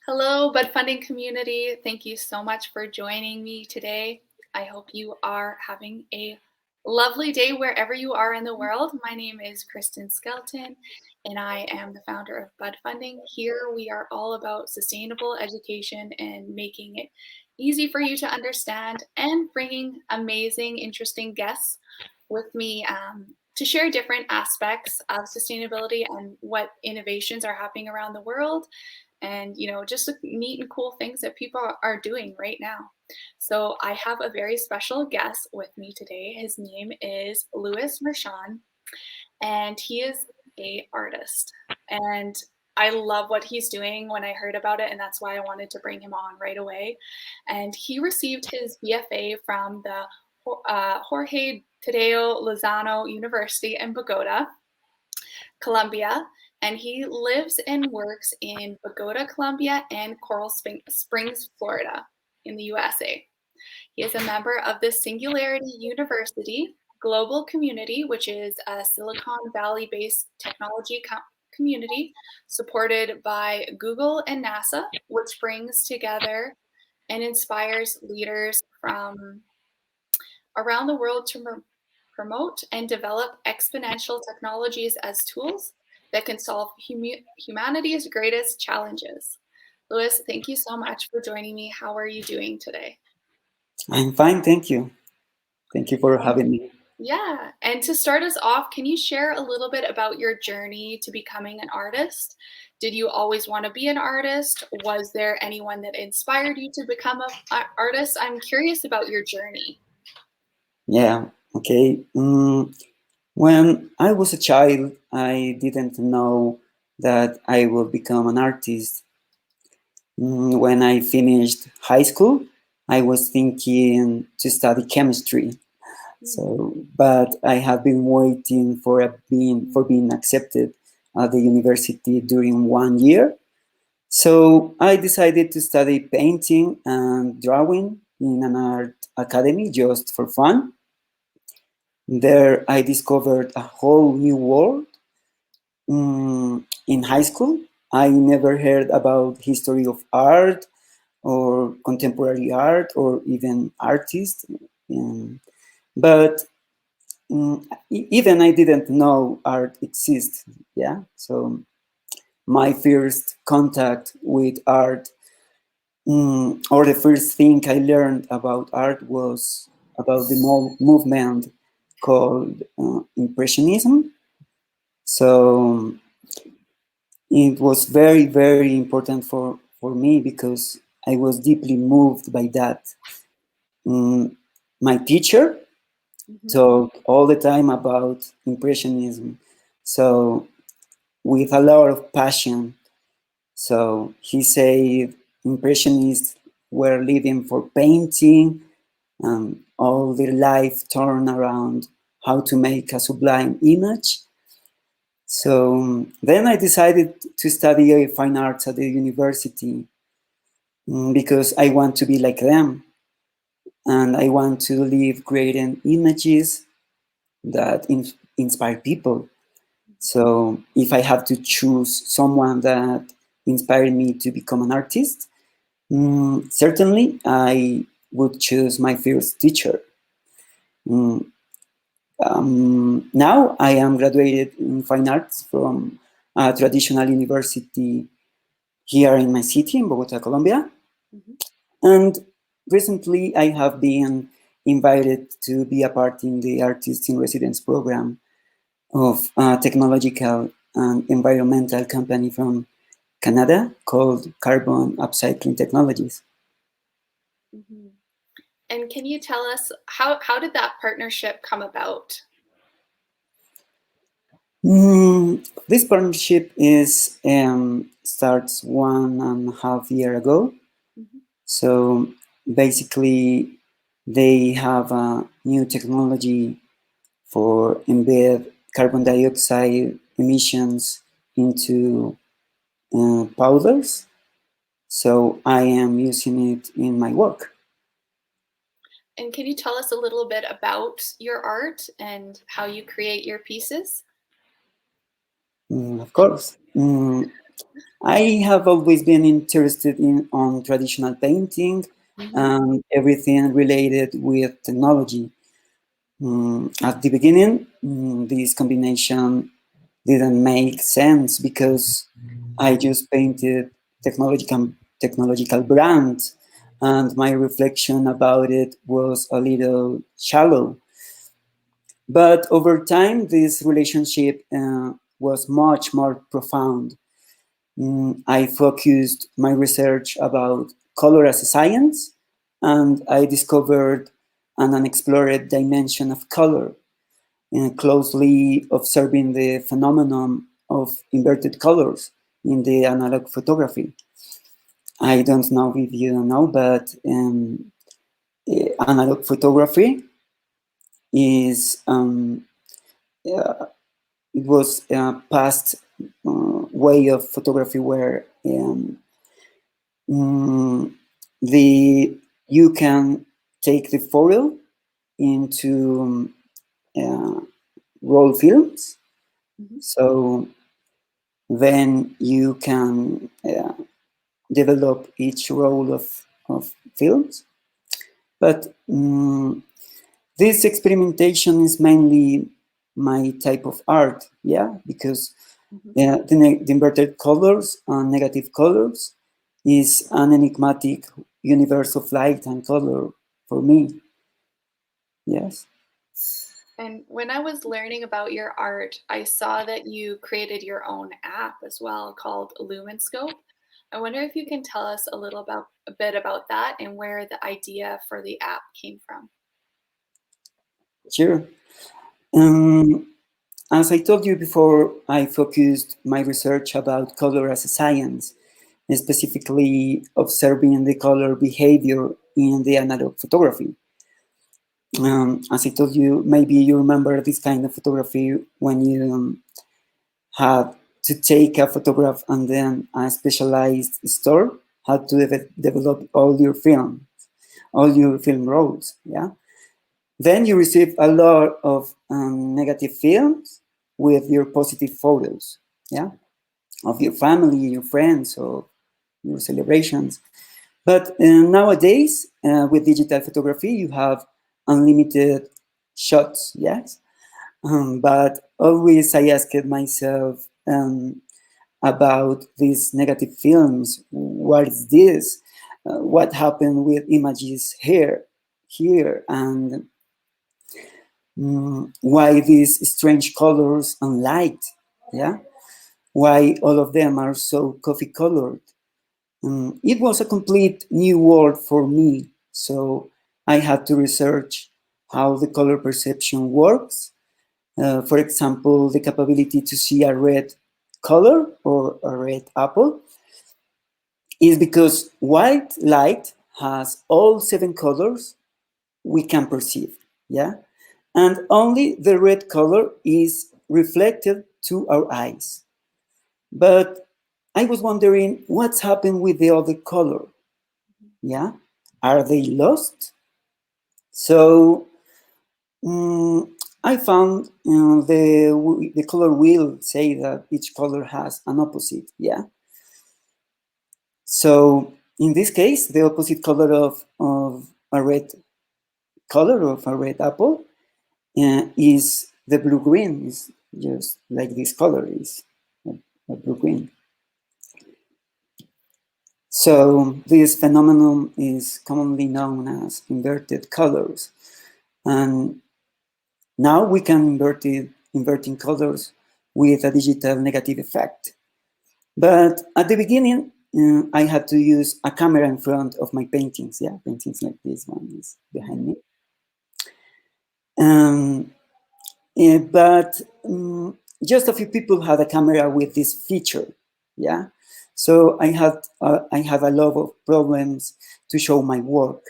Hello, Bud Funding community. Thank you so much for joining me today. I hope you are having a lovely day wherever you are in the world. My name is Kristen Skelton, and I am the founder of Bud Funding. Here we are all about sustainable education and making it easy for you to understand and bringing amazing, interesting guests with me to share different aspects of sustainability and what innovations are happening around the world and just the neat and cool things that people are doing right now. So I have a very special guest with me today. His name is Louis Mershon, and he is a artist, and I love what he's doing when I heard about it, and that's why I wanted to bring him on right away. And he received his BFA from the Jorge Tadeo Lozano University in Bogota, Colombia, and he lives and works in Bogota, Colombia, and Coral Springs, Florida, in the USA. He is a member of the Singularity University Global Community, which is a Silicon Valley-based technology community supported by Google and NASA, which brings together and inspires leaders from around the world to promote and develop exponential technologies as tools that can solve humanity's greatest challenges. Louis, thank you so much for joining me. How are you doing today? I'm fine, thank you. Thank you for having me. Yeah, and to start us off, can you share a little bit about your journey to becoming an artist? Did you always want to be an artist? Was there anyone that inspired you to become an artist? I'm curious about your journey. Yeah, okay. When I was a child, I didn't know that I would become an artist. When I finished high school, I was thinking to study chemistry. But I have been waiting for being accepted at the university during 1 year. So I decided to study painting and drawing in an art academy just for fun. There I discovered a whole new world. In high school, I never heard about history of art or contemporary art or even artists. Um, but even I didn't know art exists. Yeah. So my first contact with art, or the first thing I learned about art was about the movement called Impressionism. So it was very, very important for me because I was deeply moved by that. Mm, my teacher talked all the time about Impressionism. So with a lot of passion. So he said Impressionists were living for painting, and all their life turned around how to make a sublime image. So then I decided to study fine arts at the university, because I want to be like them, and I want to leave creating images that inspire people. So if I have to choose someone that inspired me to become an artist, certainly I would choose my first teacher. Mm, Now I am graduated in fine arts from a traditional university here in my city, in Bogota, Colombia. And recently I have been invited to be a part in the Artists in Residence program of a technological and environmental company from Canada called Carbon Upcycling Technologies. And can you tell us how did that partnership come about? This partnership is starts 1.5 years ago. So basically, they have a new technology for embed carbon dioxide emissions into powders. So I am using it in my work. And can you tell us a little bit about your art and how you create your pieces? Of course. I have always been interested in on traditional painting Mm-hmm. and everything related with technology. At the beginning, this combination didn't make sense because I just painted technological brands, and my reflection about it was a little shallow. But over time, this relationship was much more profound. I focused my research about color as a science, and I discovered an unexplored dimension of color, closely observing the phenomenon of inverted colors in the analog photography. I don't know if you know, but analog photography is it was a past way of photography where mm, the you can take the photo into uh, roll films, Mm-hmm. so then you can develop each roll of films. But this experimentation is mainly my type of art, yeah, because Mm-hmm. the inverted colors and negative colors is an enigmatic universe of light and color for me. Yes, And when I was learning about your art, I saw that you created your own app as well called Lumenscope. I wonder if you can tell us a bit about that and where the idea for the app came from. sure. Um, as I told you before, I focused my research about color as a science, specifically observing the color behavior in the analog photography. As I told you, maybe you remember this kind of photography when you had to take a photograph and then a specialized store had to develop all your film rolls. Yeah. Then you receive a lot of negative films with your positive photos. Yeah, of your family, your friends, or your celebrations. But nowadays, with digital photography, you have unlimited shots. Yes, but always I asked myself about these negative films. What is this? What happened with images here, and why these strange colors and light? Yeah, why all of them are so coffee colored? It was a complete new world for me, so I had to research how the color perception works. For example, the capability to see a red color or a red apple is because white light has all 7 colors we can perceive, yeah? And only the red color is reflected to our eyes. But I was wondering what's happened with the other color, yeah? Are they lost? So I found the color wheel say that each color has an opposite, yeah? So in this case, the opposite color of a red color of a red apple is the blue-green, is just like this color is a blue-green. So this phenomenon is commonly known as inverted colors. And now we can inverting colors with a digital negative effect. But at the beginning, I had to use a camera in front of my paintings. Yeah, paintings like this one is behind Mm-hmm. me. Um, but just a few people had a camera with this feature. Yeah, so I have a lot of problems to show my work.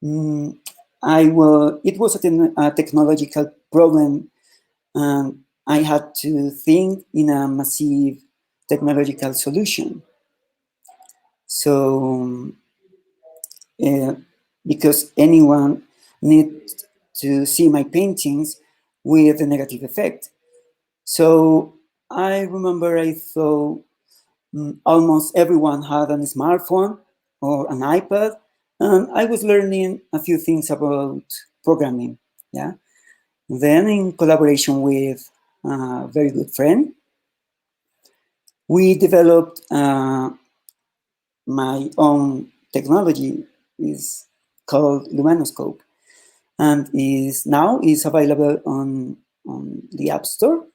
Mm, it was a technological problem, and I had to think in a massive technological solution. So, uh, because anyone needs to see my paintings with a negative effect. So I remember I thought, Almost everyone had a smartphone or an iPad, and I was learning a few things about programming. Yeah. Then, in collaboration with a very good friend, we developed my own technology. Is called lumenscope, and is available on the App Store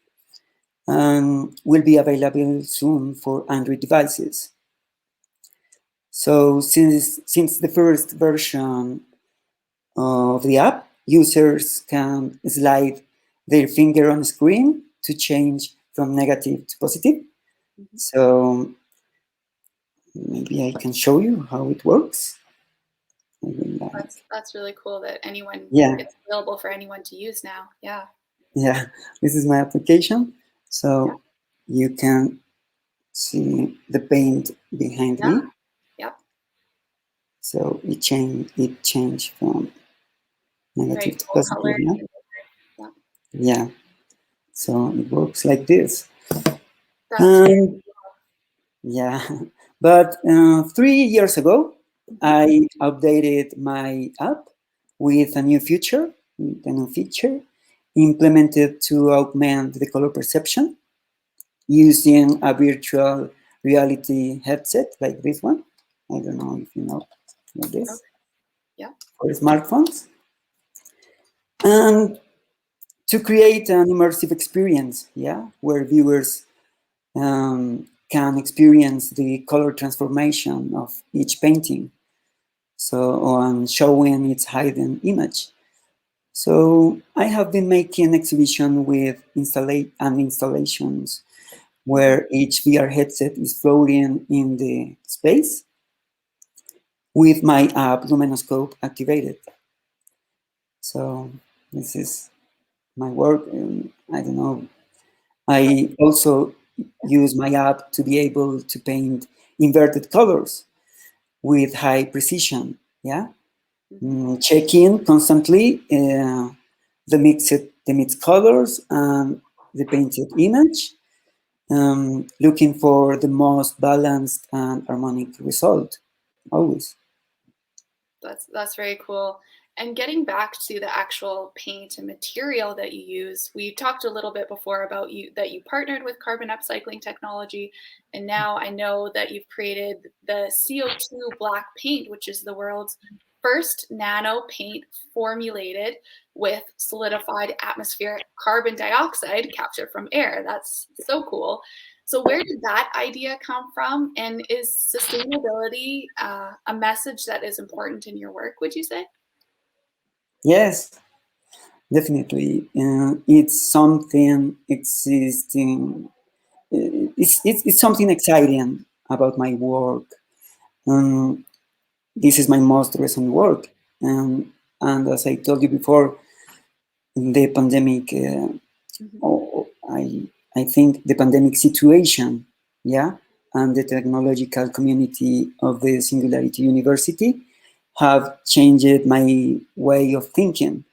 and will be available soon for Android devices. So since the first version of the app, users can slide their finger on the screen to change from negative to positive. Mm-hmm. So maybe I can show you how it works. That's really cool that Yeah, it's available for anyone to use now. Yeah. yeah. This is my application. Yeah. So you can see the paint behind Yeah. me. Yep. So it changed from Very negative to cool positive. color. Yeah, Yeah. yeah. So it works like this. That's very And yeah, but 3 years ago, mhm. I updated my app with a new feature implemented to augment the color perception using a virtual reality headset like this one. I don't know if you know this Okay. Yeah. for smartphones. And to create an immersive experience, yeah, where viewers can experience the color transformation of each painting. So on showing its hidden image. So I have been making exhibition with installations Mm-hmm. where each VR headset is floating in the space with my app Lumenoscope activated. So this is my work, and I don't know. That's I also use my app to be able to paint inverted colors with high precision. Yeah, mm-hmm. checking constantly the mixed colors and the painted image, looking for the most balanced and harmonic result. Always. That's very cool. And getting back to the actual paint and material that you use, we talked a little bit before about you partnered with carbon upcycling technology, and now I know that you've created the CO2 black paint, which is the world's first nano paint formulated with solidified atmospheric carbon dioxide captured from air. That's so cool. So, where did that idea come from? And is sustainability a message that is important in your work, would you say? Yes, definitely. It's something existing. It's something exciting about my work. Um, this is my most recent work, and as I told you before, the pandemic. Mhm. Oh, I think the pandemic situation, yeah, and the technological community of the Singularity University have changed my way of thinking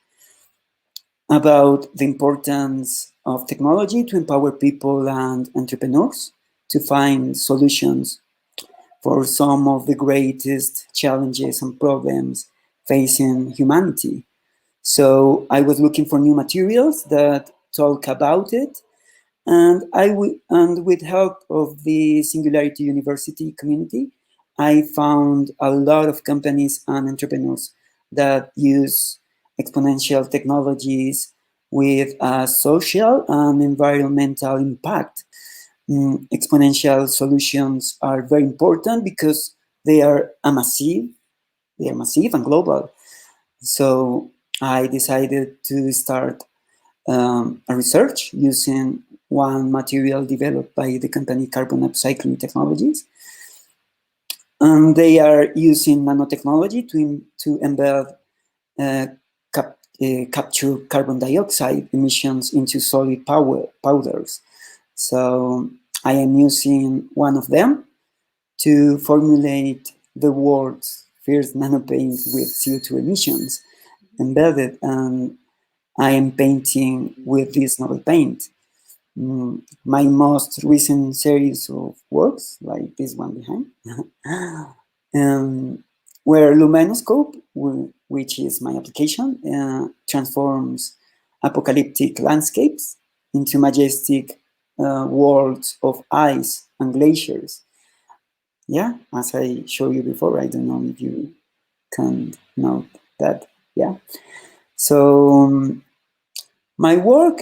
about the importance of technology to empower people and entrepreneurs to find solutions for some of the greatest challenges and problems facing humanity. So I was looking for new materials that talk about it, and with help of the Singularity University community, I found a lot of companies and entrepreneurs that use exponential technologies with a social and environmental impact. Exponential solutions are very important because they are massive and global. So I decided to start a research using one material developed by the company Carbon Upcycling Technologies. And they are using nanotechnology to embed uh, capture carbon dioxide emissions into solid powders. So I am using one of them to formulate the world's first nanopaint with CO2 emissions embedded, and I am painting with this novel paint. My most recent series of works, like this one behind, where lumenscope, which is my application, transforms apocalyptic landscapes into majestic worlds of ice and glaciers. Yeah, as I showed you before, I don't know if you can note that. Yeah. So my work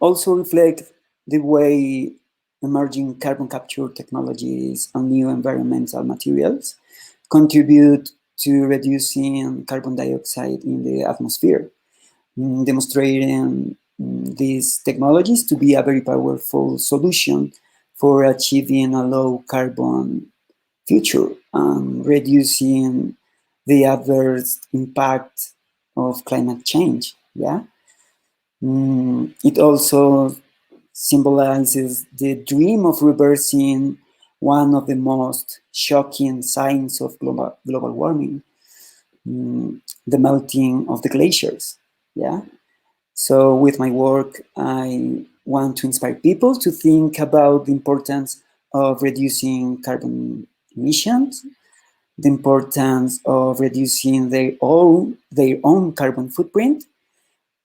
also reflects the way emerging carbon capture technologies and new environmental materials contribute to reducing carbon dioxide in the atmosphere, demonstrating these technologies to be a very powerful solution for achieving a low carbon future and reducing the adverse impact of climate change. Yeah. It also symbolizes the dream of reversing one of the most shocking signs of global warming, the melting of the glaciers. Yeah. So with my work, I want to inspire people to think about the importance of reducing carbon emissions, the importance of reducing their own carbon footprint,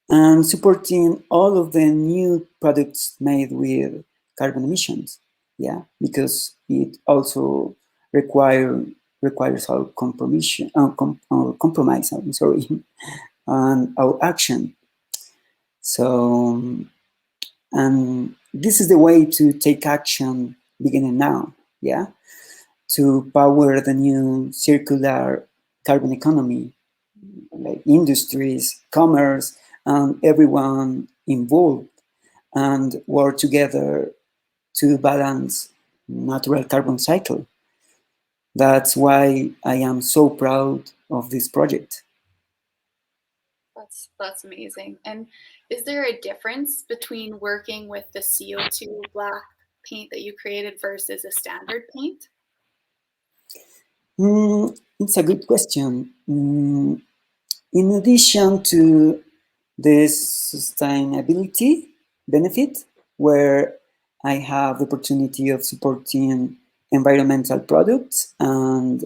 and supporting all of the new products made with carbon emissions. Yeah, because it also require requires our compromise. I'm sorry, and our action. So, and this is the way to take action beginning now. Yeah, to power the new circular carbon economy, like industries, commerce, and everyone involved, and work together to balance natural carbon cycle. That's why I am so proud of this project. That's amazing. And is there a difference between working with the CO2 black paint that you created versus a standard paint? It's a good question. In addition to this sustainability benefit, where I have the opportunity of supporting environmental products and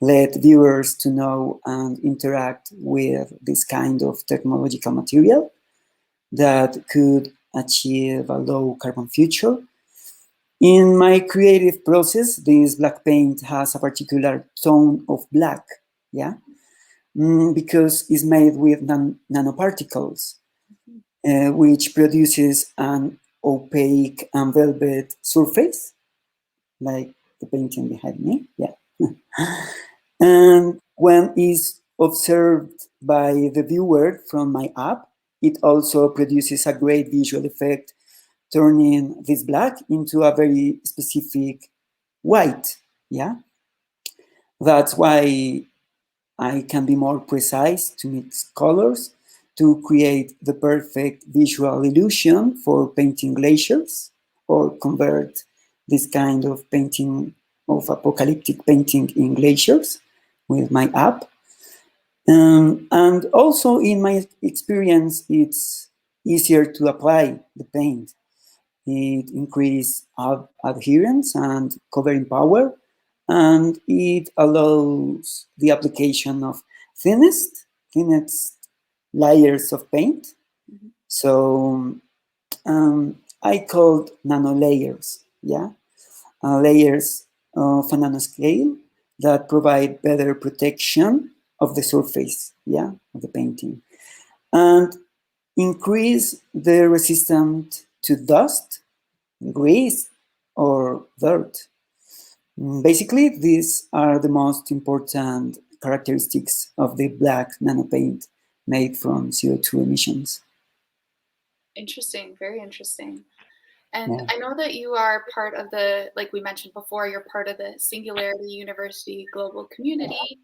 let viewers to know and interact with this kind of technological material that could achieve a low carbon future. In my creative process, this black paint has a particular tone of black, yeah, because it's made with nanoparticles, which produces an opaque and velvet surface, like the painting behind me. Yeah. And when it's observed by the viewer from my app, it also produces a great visual effect, turning this black into a very specific white. Yeah. That's why I can be more precise to mix colors to create the perfect visual illusion for painting glaciers or convert this kind of painting of apocalyptic painting in glaciers with my app. And also in my experience, it's easier to apply the paint. It increases adherence and covering power, and it allows the application of thinnest layers of paint. Mhm. So I called nano layers, yeah, layers of a nanoscale that provide better protection of the surface, yeah, of the painting, and increase the resistance to dust, grease, or dirt. Basically, these are the most important characteristics of the black nanopaint made from CO2 emissions. Interesting, very interesting. And Yeah. I know that you are part of the, like we mentioned before, you're part of the Singularity University Global Community,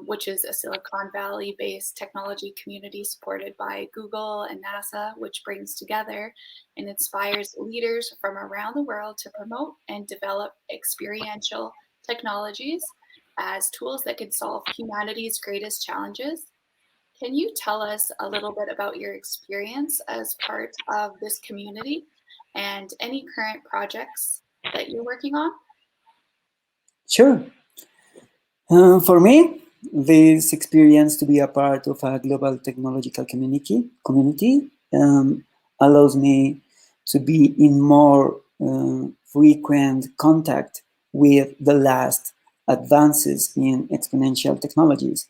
which is a Silicon Valley based technology community supported by Google and NASA, which brings together and inspires leaders from around the world to promote and develop experiential technologies as tools that can solve humanity's greatest challenges. Can you tell us a little bit about your experience as part of this community and any current projects that you're working on? Sure. For me, this experience to be a part of a global technological community allows me to be in more frequent contact with the last advances in exponential technologies.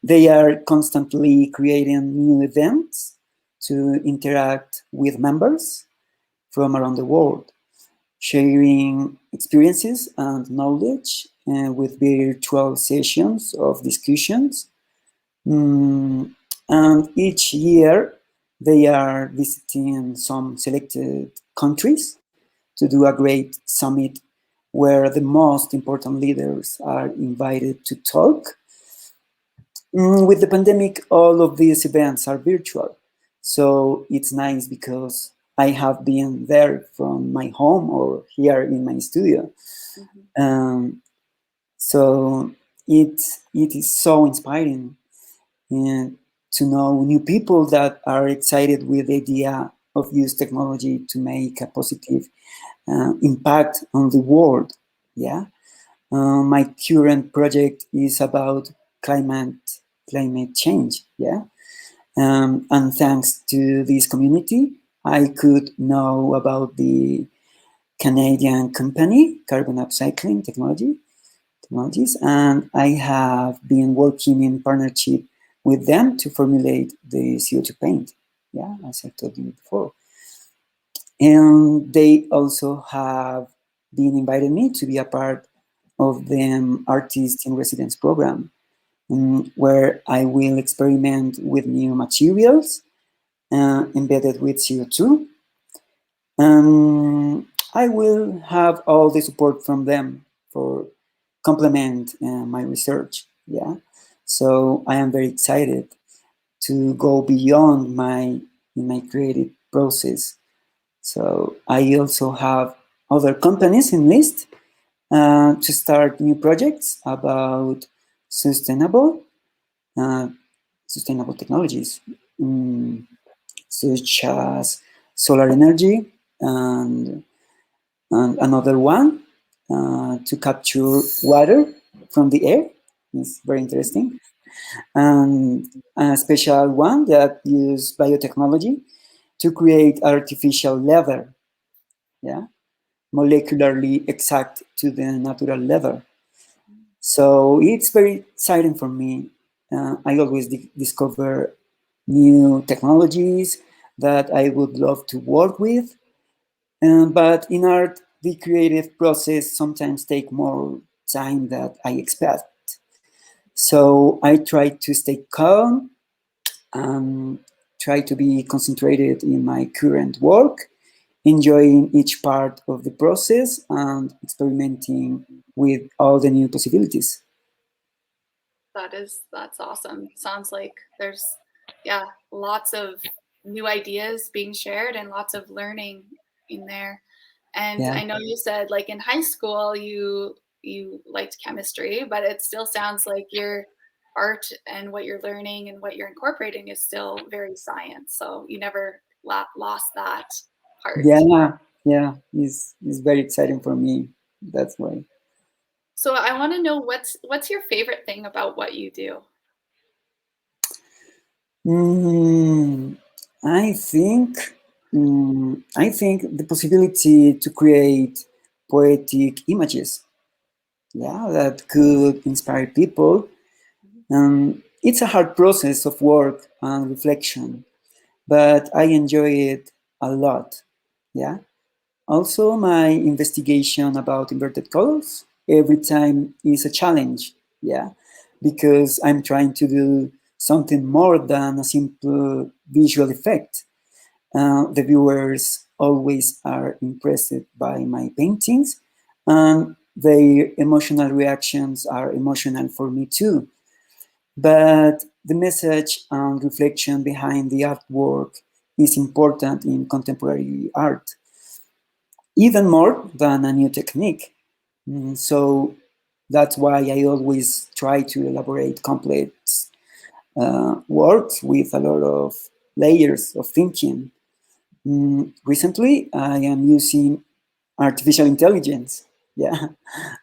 They are constantly creating new events to interact with members from around the world, sharing experiences and knowledge with virtual sessions of discussions. Mm, and each year, they are visiting some selected countries to do a great summit where the most important leaders are invited to talk. With the pandemic, all of these events are virtual. So it's nice because I have been there from my home or here in my studio. Mm-hmm. So it is so inspiring to know new people that are excited with the idea of use technology to make a positive impact on the world. Yeah. My current project is about climate change. Yeah. And thanks to this community, I could know about the Canadian company Carbon Upcycling Technologies, and I have been working in partnership with them to formulate the CO2 paint. Yeah, as I told you before. And they also have been invited me to be a part of the Artist in Residence program, where I will experiment with new materials embedded with CO2. I will have all the support from them for complement my research. Yeah, so I am very excited to go beyond my creative process. So I also have other companies in list to start new projects about sustainable uh, sustainable technologies, such as solar energy and another one to capture water from the air. It's very interesting. And a special one that uses biotechnology to create artificial leather, yeah, molecularly exact to the natural leather. So it's very exciting for me. I always discover new technologies that I would love to work with. But in art, the creative process sometimes take more time than I expect. So I try to stay calm and try to be concentrated in my current work, enjoying each part of the process and experimenting with all the new possibilities. That's awesome. Sounds like there's, yeah, lots of new ideas being shared and lots of learning in there. And Yeah. I know you said like in high school you liked chemistry, but it still sounds like your art and what you're learning and what you're incorporating is still very science. So you never lost that part. Yeah, yeah, it's very exciting for me. That's why. So I want to know what's your favorite thing about what you do? Mm, I think I think the possibility to create poetic images, yeah, that could inspire people. It's a hard process of work and reflection, but I enjoy it a lot. Yeah. Also, my investigation about inverted colors every time is a challenge. Yeah, because I'm trying to do something more than a simple visual effect. The viewers always are impressed by my paintings, and their emotional reactions are emotional for me too. But the message and reflection behind the artwork is important in contemporary art even more than a new technique. So that's why I always try to elaborate complex works with a lot of layers of thinking. Recently, I am using artificial intelligence, yeah,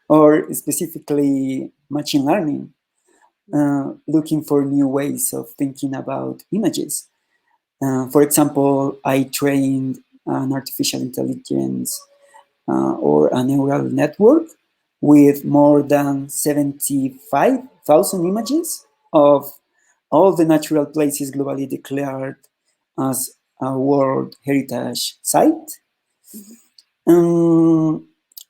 or specifically machine learning, looking for new ways of thinking about images. For example, I trained an artificial intelligence or a neural network with more than 75,000 images of all the natural places globally declared as a World Heritage Site. Mhm.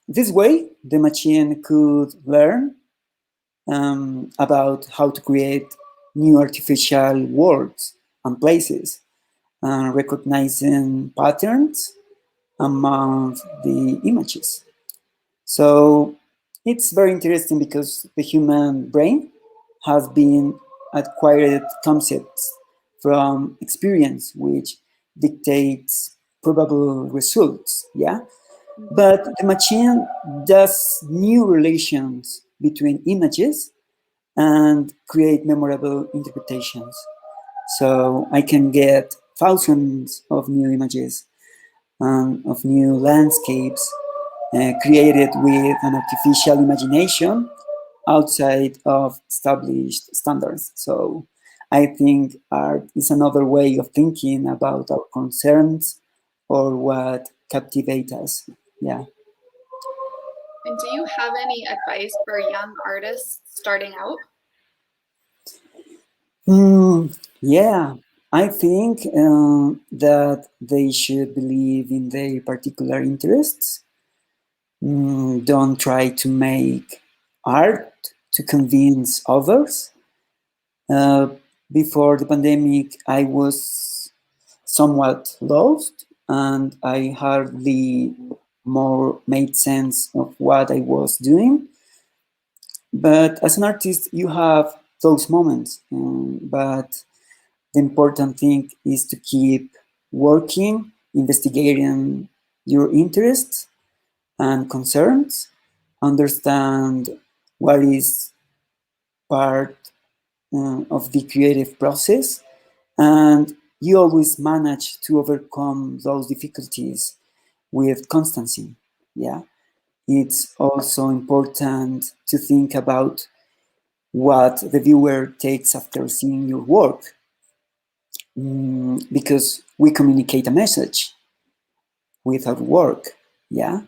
This way, the machine could learn about how to create new artificial worlds and places, recognizing patterns among the images. So it's very interesting because the human brain has been acquired concepts from experience, which dictates probable results. Yeah, Mhm. but the machine does new relations between images and create memorable interpretations. So I can get thousands of new images, of new landscapes created with an artificial imagination outside of established standards. So I think art is another way of thinking about our concerns or what captivates us. Yeah. And do you have any advice for young artists starting out? Yeah, I think that they should believe in their particular interests. Don't try to make art to convince others. Uh, Before the pandemic, I was somewhat lost and I hardly more made sense of what I was doing. But as an artist, you have those moments. But the important thing is to keep working, investigating your interests and concerns, understand what is part of the creative process, and you always manage to overcome those difficulties with constancy. Yeah, it's also important to think about what the viewer takes after seeing your work, because we communicate a message with our work. Yeah,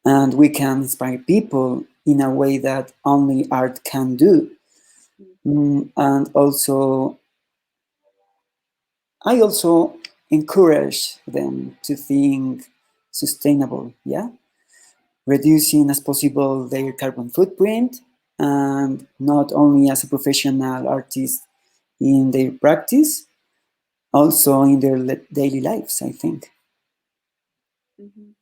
and we can inspire people in a way that only art can do. And also, I also encourage them to think sustainable, yeah, reducing as possible their carbon footprint, and not only as a professional artist in their practice, also in their daily lives, I think. Mm-hmm.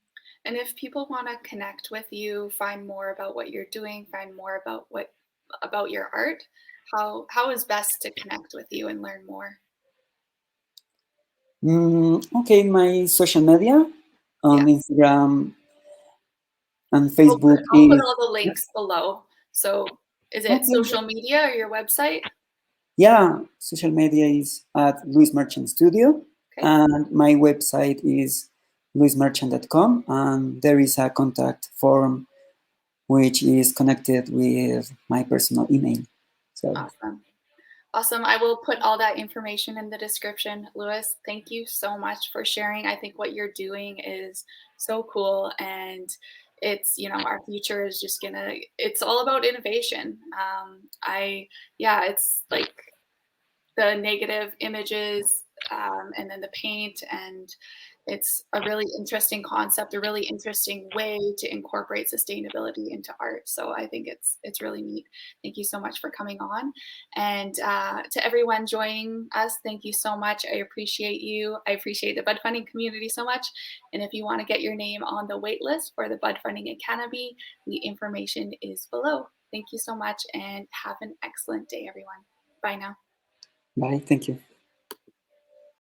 And if people want to connect with you, find more about what you're doing, find more about your art, how is best to connect with you and learn more? Okay, my social media Yeah, on Instagram and I'll put Facebook I'll put is, all the links below. So is it okay. social media or your website? Yeah, social media is at Luis Merchant Studio, Okay, and my website is luismerchant.com, and there is a contact form which is connected with my personal email. So, awesome. Awesome. I will put all that information in the description. Louis, thank you so much for sharing. I think what you're doing is so cool, and it's, our future is just gonna, it's all about innovation. Yeah, it's like the negative images, and then the paint, and it's a really interesting concept, a really interesting way to incorporate sustainability into art. So I think it's really neat. Thank you so much for coming on, and to everyone joining us, thank you so much. I appreciate you. I appreciate the bud funding community so much. And if you want to get your name on the wait list for the Bud Funding Academy, the information is below. Thank you so much, and have an excellent day, everyone. Bye now. bye. Thank you.